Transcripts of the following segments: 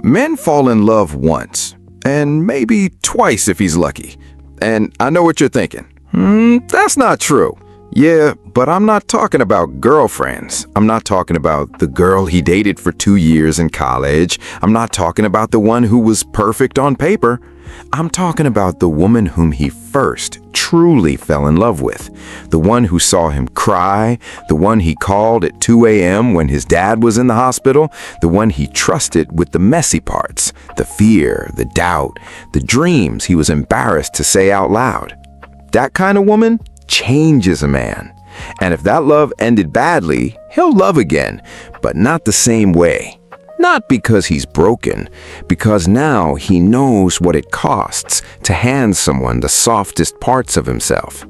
Men fall in love once, and maybe twice if he's lucky. And I know what you're thinking. That's not true. Yeah, but I'm not talking about girlfriends. I'm not talking about the girl he dated for 2 years in college. I'm not talking about the one who was perfect on paper. I'm talking about the woman whom he first truly fell in love with. The one who saw him cry, the one he called at 2 a.m. when his dad was in the hospital, the one he trusted with the messy parts, the fear, the doubt, the dreams he was embarrassed to say out loud. That kind of woman changes a man. And if that love ended badly, he'll love again, but not the same way. Not because he's broken, because now he knows what it costs to hand someone the softest parts of himself.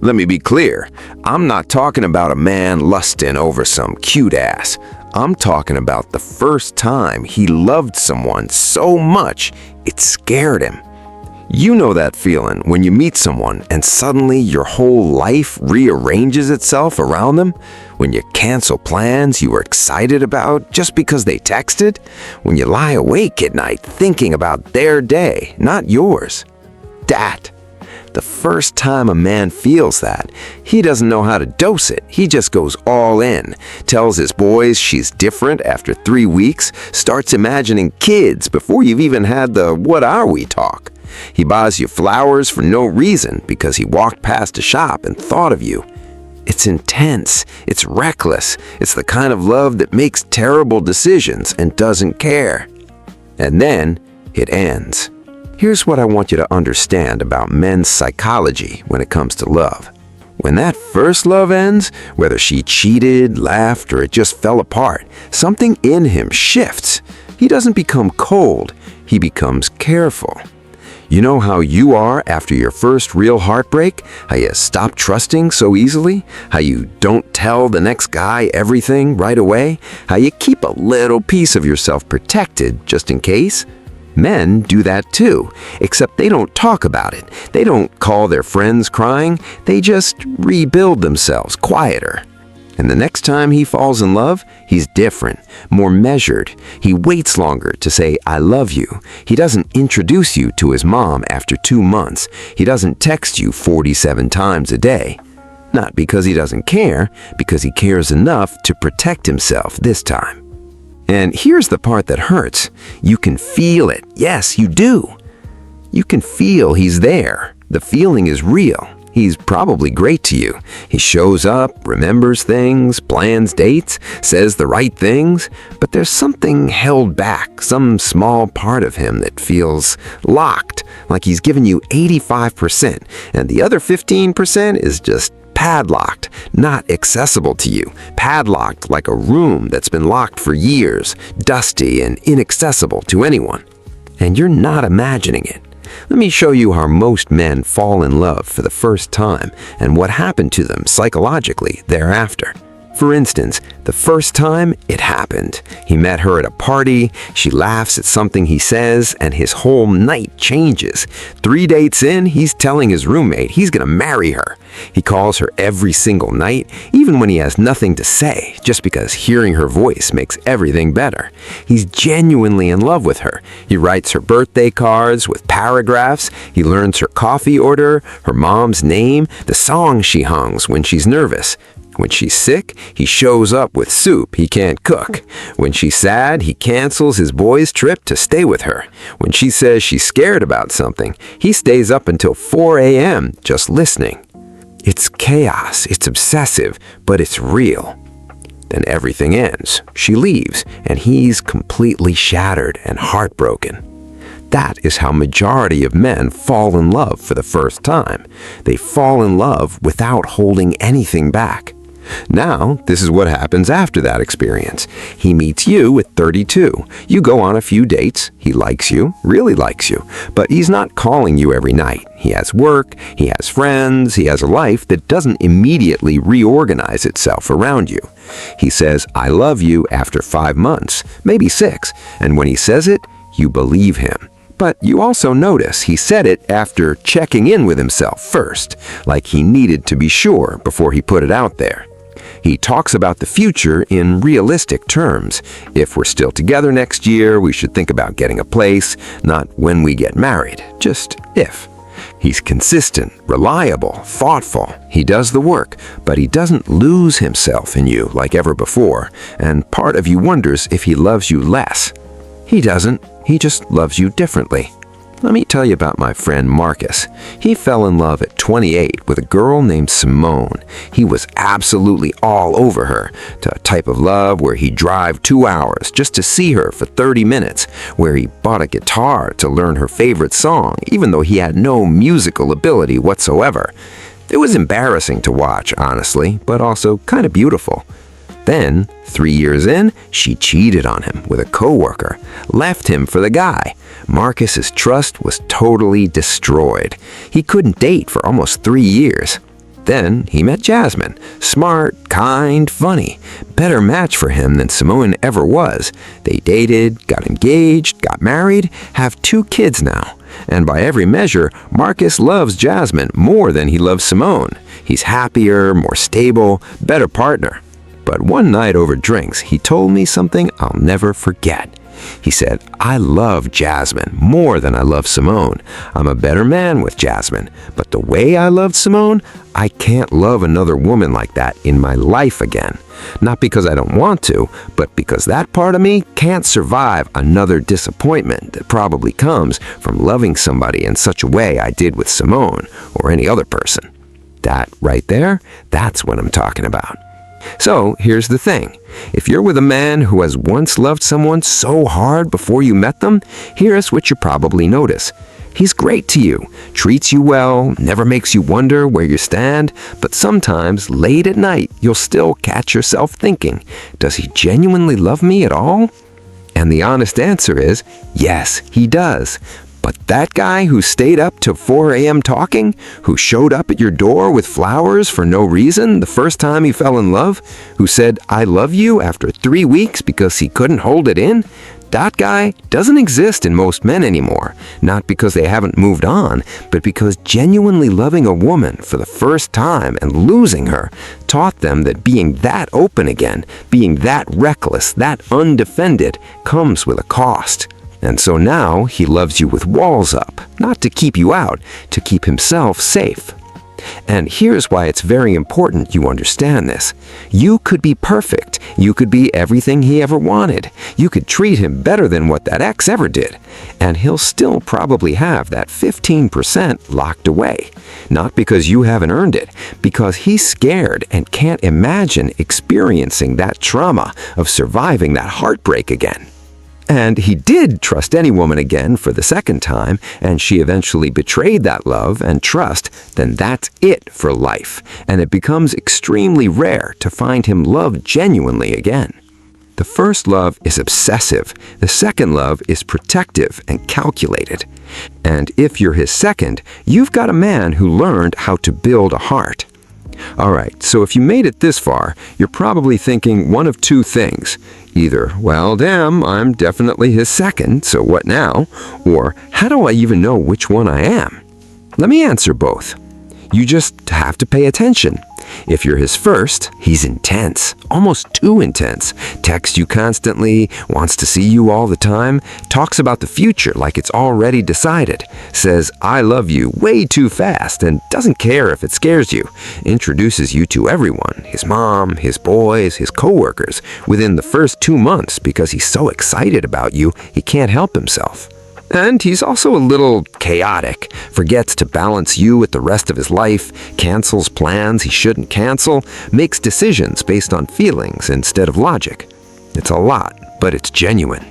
Let me be clear, I'm not talking about a man lusting over some cute ass. I'm talking about the first time he loved someone so much it scared him. You know that feeling when you meet someone and suddenly your whole life rearranges itself around them? When you cancel plans you were excited about just because they texted? When you lie awake at night thinking about their day, not yours? The first time a man feels that, he doesn't know how to dose it. He just goes all in, tells his boys she's different after 3 weeks, starts imagining kids before you've even had the "what are we" talk. He buys you flowers for no reason because he walked past a shop and thought of you. It's intense, it's reckless, it's the kind of love that makes terrible decisions and doesn't care. And then it ends. Here's what I want you to understand about men's psychology when it comes to love. When that first love ends, whether she cheated, laughed, or it just fell apart, something in him shifts. He doesn't become cold, he becomes careful. You know how you are after your first real heartbreak? How you stop trusting so easily? How you don't tell the next guy everything right away? How you keep a little piece of yourself protected just in case? Men do that too, except they don't talk about it. They don't call their friends crying. They just rebuild themselves quieter. And the next time he falls in love, he's different, more measured. He waits longer to say, "I love you." He doesn't introduce you to his mom after 2 months. He doesn't text you 47 times a day. Not because he doesn't care, because he cares enough to protect himself this time. And here's the part that hurts. You can feel it. Yes, you do. You can feel he's there. The feeling is real. He's probably great to you. He shows up, remembers things, plans dates, says the right things, but there's something held back, some small part of him that feels locked, like he's given you 85%, and the other 15% is just padlocked, not accessible to you, padlocked like a room that's been locked for years, dusty and inaccessible to anyone. And you're not imagining it. Let me show you how most men fall in love for the first time and what happened to them psychologically thereafter. For instance, the first time it happened, he met her at a party, she laughs at something he says, and his whole night changes. 3 dates in, he's telling his roommate he's gonna marry her. He calls her every single night, even when he has nothing to say, just because hearing her voice makes everything better. He's genuinely in love with her. He writes her birthday cards with paragraphs, he learns her coffee order, her mom's name, the song she hums when she's nervous. When she's sick, he shows up with soup he can't cook. When she's sad, he cancels his boys' trip to stay with her. When she says she's scared about something, he stays up until 4 a.m. just listening. It's chaos, it's obsessive, but it's real. Then everything ends. She leaves, and he's completely shattered and heartbroken. That is how majority of men fall in love for the first time. They fall in love without holding anything back. Now, this is what happens after that experience. He meets you at 32. You go on a few dates. He likes you, really likes you, but he's not calling you every night. He has work, he has friends, he has a life that doesn't immediately reorganize itself around you. He says, "I love you" after 5 months, maybe 6, and when he says it, you believe him. But you also notice he said it after checking in with himself first, like he needed to be sure before he put it out there. He talks about the future in realistic terms. If we're still together next year, we should think about getting a place, not when we get married, just if. He's consistent, reliable, thoughtful. He does the work, but he doesn't lose himself in you like ever before, and part of you wonders if he loves you less. He doesn't. He just loves you differently. Let me tell you about my friend Marcus. He fell in love at 28 with a girl named Simone. He was absolutely all over her, to a type of love where he'd drive 2 hours just to see her for 30 minutes, where he bought a guitar to learn her favorite song, even though he had no musical ability whatsoever. It was embarrassing to watch, honestly, but also kind of beautiful. Then, 3 years in, she cheated on him with a coworker, left him for the guy. Marcus's trust was totally destroyed. He couldn't date for almost 3 years. Then he met Jasmine, smart, kind, funny. Better match for him than Simone ever was. They dated, got engaged, got married, have 2 kids now. And by every measure, Marcus loves Jasmine more than he loves Simone. He's happier, more stable, better partner. But one night over drinks, he told me something I'll never forget. He said, "I love Jasmine more than I love Simone. I'm a better man with Jasmine, but the way I loved Simone, I can't love another woman like that in my life again. Not because I don't want to, but because that part of me can't survive another disappointment that probably comes from loving somebody in such a way I did with Simone or any other person." That right there, that's what I'm talking about. So here's the thing. If you're with a man who has once loved someone so hard before you met them, here's what you probably notice. He's great to you, treats you well, never makes you wonder where you stand, but sometimes late at night you'll still catch yourself thinking, does he genuinely love me at all? And the honest answer is, yes, he does. But that guy who stayed up till 4 a.m. talking, who showed up at your door with flowers for no reason the first time he fell in love, who said, "I love you" after 3 weeks because he couldn't hold it in, that guy doesn't exist in most men anymore. Not because they haven't moved on, but because genuinely loving a woman for the first time and losing her taught them that being that open again, being that reckless, that undefended, comes with a cost. And so now he loves you with walls up, not to keep you out, to keep himself safe. And here's why it's very important you understand this. You could be perfect. You could be everything he ever wanted. You could treat him better than what that ex ever did. And he'll still probably have that 15% locked away. Not because you haven't earned it, because he's scared and can't imagine experiencing that trauma of surviving that heartbreak again. And he did trust any woman again for the second time, and she eventually betrayed that love and trust, then that's it for life, and it becomes extremely rare to find him loved genuinely again. The first love is obsessive. The second love is protective and calculated. And if you're his second, you've got a man who learned how to build a heart. Alright, so if you made it this far, you're probably thinking one of 2 things. Either, well, damn, I'm definitely his second, so what now? Or, how do I even know which one I am? Let me answer both. You just have to pay attention. If you're his first, he's intense, almost too intense. Texts you constantly, wants to see you all the time, talks about the future like it's already decided, says "I love you" way too fast and doesn't care if it scares you, introduces you to everyone, his mom, his boys, his coworkers, within the first 2 months because he's so excited about you he can't help himself. And he's also a little chaotic, forgets to balance you with the rest of his life, cancels plans he shouldn't cancel, makes decisions based on feelings instead of logic. It's a lot, but it's genuine.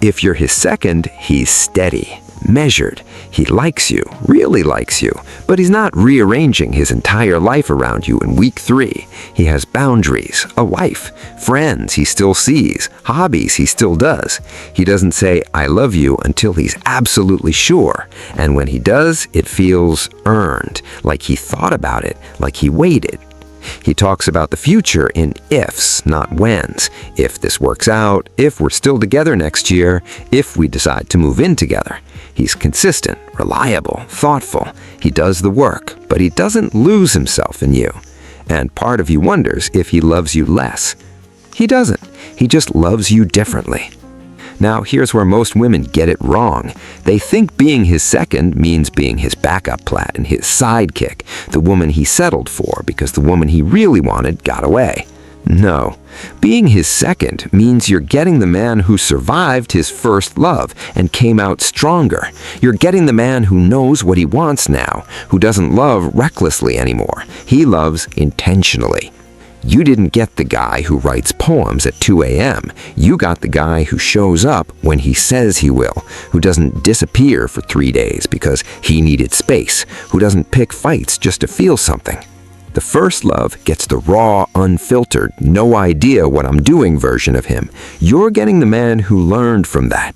If you're his second, he's steady, measured. He likes you, really likes you, but he's not rearranging his entire life around you in week 3. He has boundaries, a life, friends he still sees, hobbies he still does. He doesn't say "I love you" until he's absolutely sure, and when he does, it feels earned, like he thought about it, like he waited. He talks about the future in ifs, not whens. If this works out, if we're still together next year, if we decide to move in together. He's consistent, reliable, thoughtful. He does the work, but he doesn't lose himself in you. And part of you wonders if he loves you less. He doesn't. He just loves you differently. Now, here's where most women get it wrong. They think being his second means being his backup plan, his sidekick, the woman he settled for because the woman he really wanted got away. No. Being his second means you're getting the man who survived his first love and came out stronger. You're getting the man who knows what he wants now, who doesn't love recklessly anymore. He loves intentionally. You didn't get the guy who writes poems at 2 a.m. You got the guy who shows up when he says he will, who doesn't disappear for 3 days because he needed space, who doesn't pick fights just to feel something. The first love gets the raw, unfiltered, no idea what I'm doing version of him. You're getting the man who learned from that.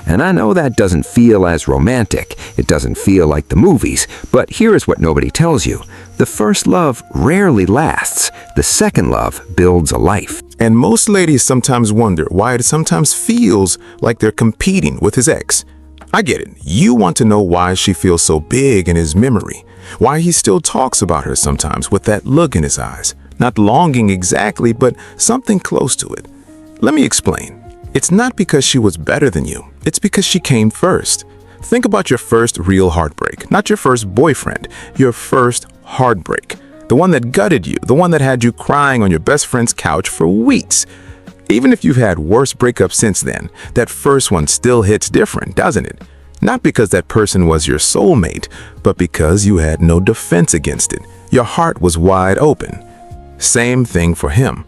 And I know that doesn't feel as romantic, it doesn't feel like the movies, but here is what nobody tells you. The first love rarely lasts. The second love builds a life. And most ladies sometimes wonder why it sometimes feels like they're competing with his ex. I get it. You want to know why she feels so big in his memory, why he still talks about her sometimes with that look in his eyes. Not longing exactly, but something close to it. Let me explain. It's not because she was better than you. It's because she came first. Think about your first real heartbreak, not your first boyfriend, your first heartbreak. The one that gutted you, the one that had you crying on your best friend's couch for weeks. Even if you've had worse breakups since then, that first one still hits different, doesn't it? Not because that person was your soulmate, but because you had no defense against it. Your heart was wide open. Same thing for him.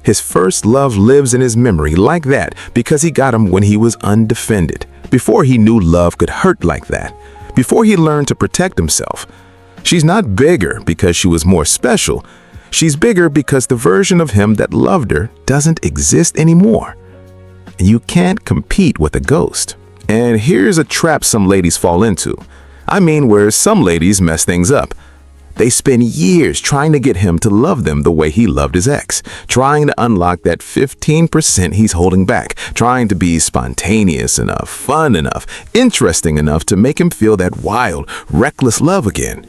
His first love lives in his memory like that because he got him when he was undefended, before he knew love could hurt like that, before he learned to protect himself. She's not bigger because she was more special. She's bigger because the version of him that loved her doesn't exist anymore. And you can't compete with a ghost. And here's a trap some ladies fall into. I mean, where some ladies mess things up. They spend years trying to get him to love them the way he loved his ex, trying to unlock that 15% he's holding back, trying to be spontaneous enough, fun enough, interesting enough to make him feel that wild, reckless love again.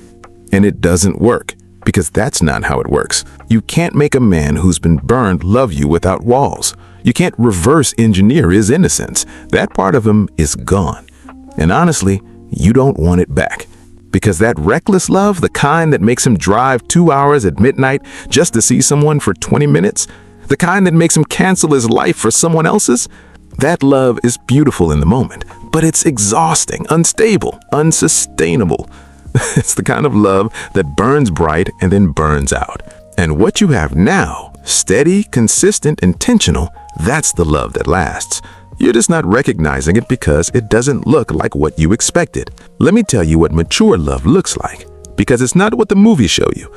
And it doesn't work, because that's not how it works. You can't make a man who's been burned love you without walls. You can't reverse engineer his innocence. That part of him is gone. And honestly, you don't want it back. Because that reckless love, the kind that makes him drive 2 hours at midnight just to see someone for 20 minutes, the kind that makes him cancel his life for someone else's, that love is beautiful in the moment, but it's exhausting, unstable, unsustainable. It's the kind of love that burns bright and then burns out. And what you have now, steady, consistent, intentional, that's the love that lasts. You're just not recognizing it because it doesn't look like what you expected. Let me tell you what mature love looks like, because it's not what the movies show you.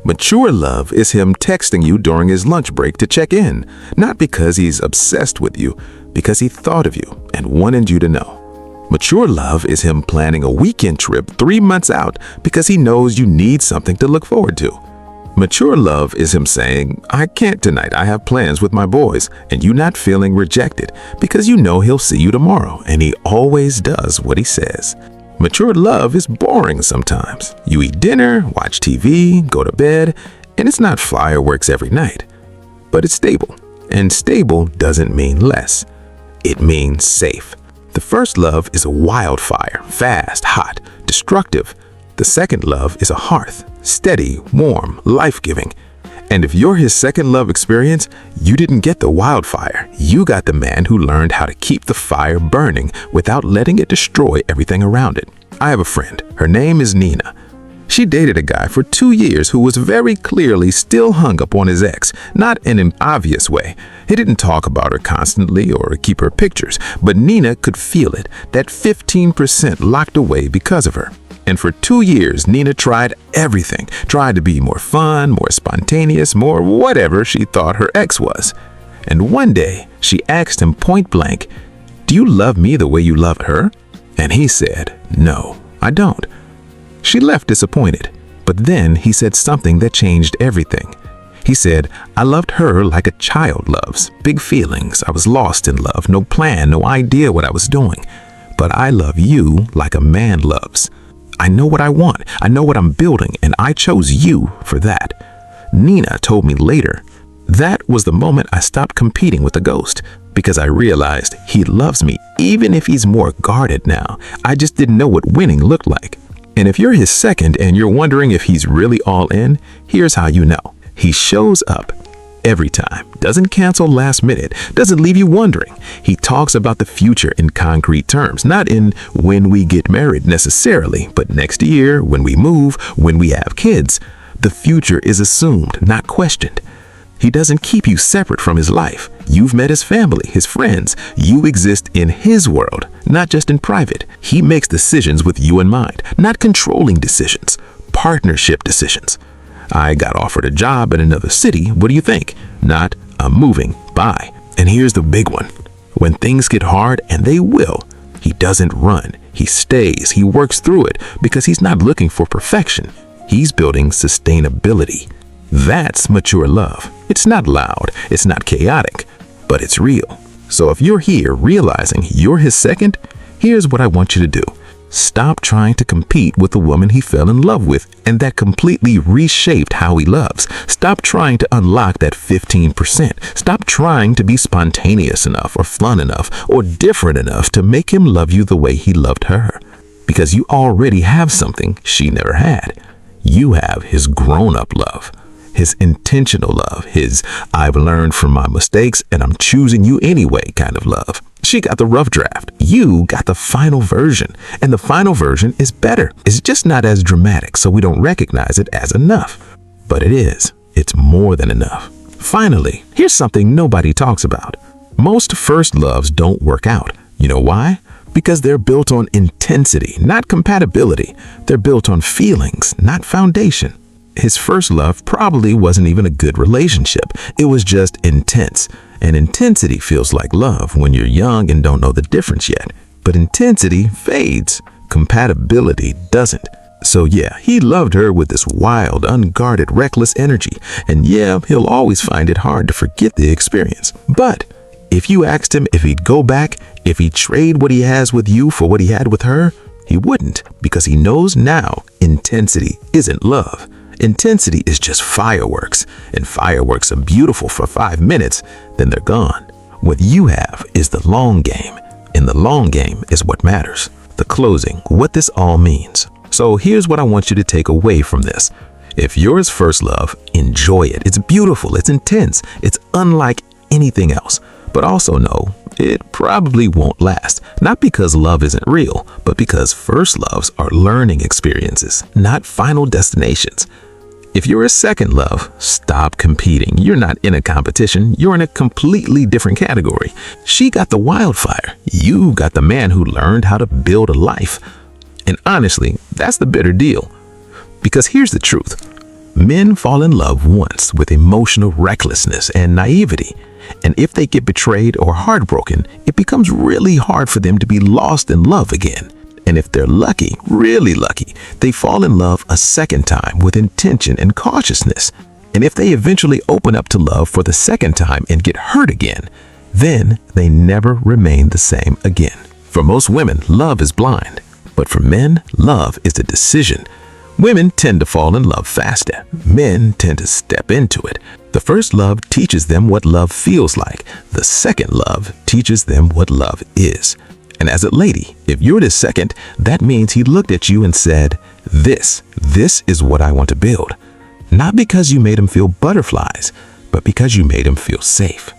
Mature love is him texting you during his lunch break to check in, not because he's obsessed with you, because he thought of you and wanted you to know. Mature love is him planning a weekend trip 3 months out because he knows you need something to look forward to. Mature love is him saying, I can't tonight, I have plans with my boys, and you not feeling rejected because you know he'll see you tomorrow, and he always does what he says. Mature love is boring sometimes. You eat dinner, watch TV, go to bed, and it's not fireworks every night. But it's stable, and stable doesn't mean less. It means safe. The first love is a wildfire, fast, hot, destructive. The second love is a hearth, steady, warm, life-giving. And if you're his second love experience, you didn't get the wildfire. You got the man who learned how to keep the fire burning without letting it destroy everything around it. I have a friend. Her name is Nina. She dated a guy for 2 years who was very clearly still hung up on his ex, not in an obvious way. He didn't talk about her constantly or keep her pictures, but Nina could feel it, that 15% locked away because of her. And for 2 years, Nina tried everything, tried to be more fun, more spontaneous, more whatever she thought her ex was. And one day, she asked him point blank, "Do you love me the way you love her?" And he said, "No, I don't." She left disappointed, but then he said something that changed everything. He said, "I loved her like a child loves, big feelings. I was lost in love, no plan, no idea what I was doing. But I love you like a man loves. I know what I want, I know what I'm building, and I chose you for that." Nina told me later, that was the moment I stopped competing with the ghost, because I realized he loves me even if he's more guarded now. I just didn't know what winning looked like. And if you're his second and you're wondering if he's really all in, here's how you know. He shows up every time, doesn't cancel last minute, doesn't leave you wondering. He talks about the future in concrete terms, not in when we get married necessarily, but next year, when we move, when we have kids. The future is assumed, not questioned. He doesn't keep you separate from his life. You've met his family, his friends. You exist in his world, not just in private. He makes decisions with you in mind, not controlling decisions, partnership decisions. I got offered a job in another city. What do you think? Not, I'm moving, bye. And here's the big one. When things get hard, and they will, he doesn't run. He stays. He works through it because he's not looking for perfection. He's building sustainability. That's mature love. It's not loud, it's not chaotic, but it's real. So if you're here realizing you're his second, here's what I want you to do. Stop trying to compete with the woman he fell in love with and that completely reshaped how he loves. Stop trying to unlock that 15%. Stop trying to be spontaneous enough or fun enough or different enough to make him love you the way he loved her. Because you already have something she never had. You have his grown-up love. His intentional love, his I've learned from my mistakes and I'm choosing you anyway kind of love. She got the rough draft. You got the final version. And the final version is better. It's just not as dramatic, so we don't recognize it as enough. But it is. It's more than enough. Finally, here's something nobody talks about. Most first loves don't work out. You know why? Because they're built on intensity, not compatibility. They're built on feelings, not foundation. His first love probably wasn't even a good relationship. It was just intense. And intensity feels like love when you're young and don't know the difference yet. But intensity fades. Compatibility doesn't. So yeah, he loved her with this wild, unguarded, reckless energy. And yeah, he'll always find it hard to forget the experience. But if you asked him if he'd go back, if he'd trade what he has with you for what he had with her, he wouldn't, because he knows now intensity isn't love. Intensity is just fireworks, and fireworks are beautiful for 5 minutes, then they're gone. What you have is the long game, and the long game is what matters. The closing, what this all means. So here's what I want you to take away from this. If you're his first love, enjoy it. It's beautiful, it's intense, it's unlike anything else. But also know, it probably won't last. Not because love isn't real, but because first loves are learning experiences, not final destinations. If you're a second love, stop competing. You're not in a competition. You're in a completely different category. She got the wildfire. You got the man who learned how to build a life. And honestly, that's the bitter deal. Because here's the truth. Men fall in love once with emotional recklessness and naivety. And if they get betrayed or heartbroken, it becomes really hard for them to be lost in love again. And if they're lucky, really lucky, they fall in love a second time with intention and cautiousness. And if they eventually open up to love for the second time and get hurt again, then they never remain the same again. For most women, love is blind. But for men, love is a decision. Women tend to fall in love faster. Men tend to step into it. The first love teaches them what love feels like. The second love teaches them what love is. And as a lady, if you're the second, that means he looked at you and said, this is what I want to build. Not because you made him feel butterflies, but because you made him feel safe.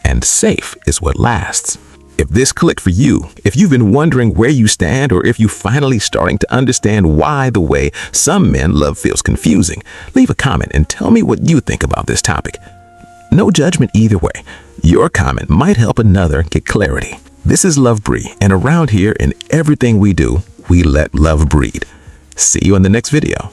And safe is what lasts. If this clicked for you, if you've been wondering where you stand, or if you're finally starting to understand why the way some men love feels confusing, leave a comment and tell me what you think about this topic. No judgment either way. Your comment might help another get clarity. This is Love Bree, and around here in everything we do, we let love breed. See you in the next video.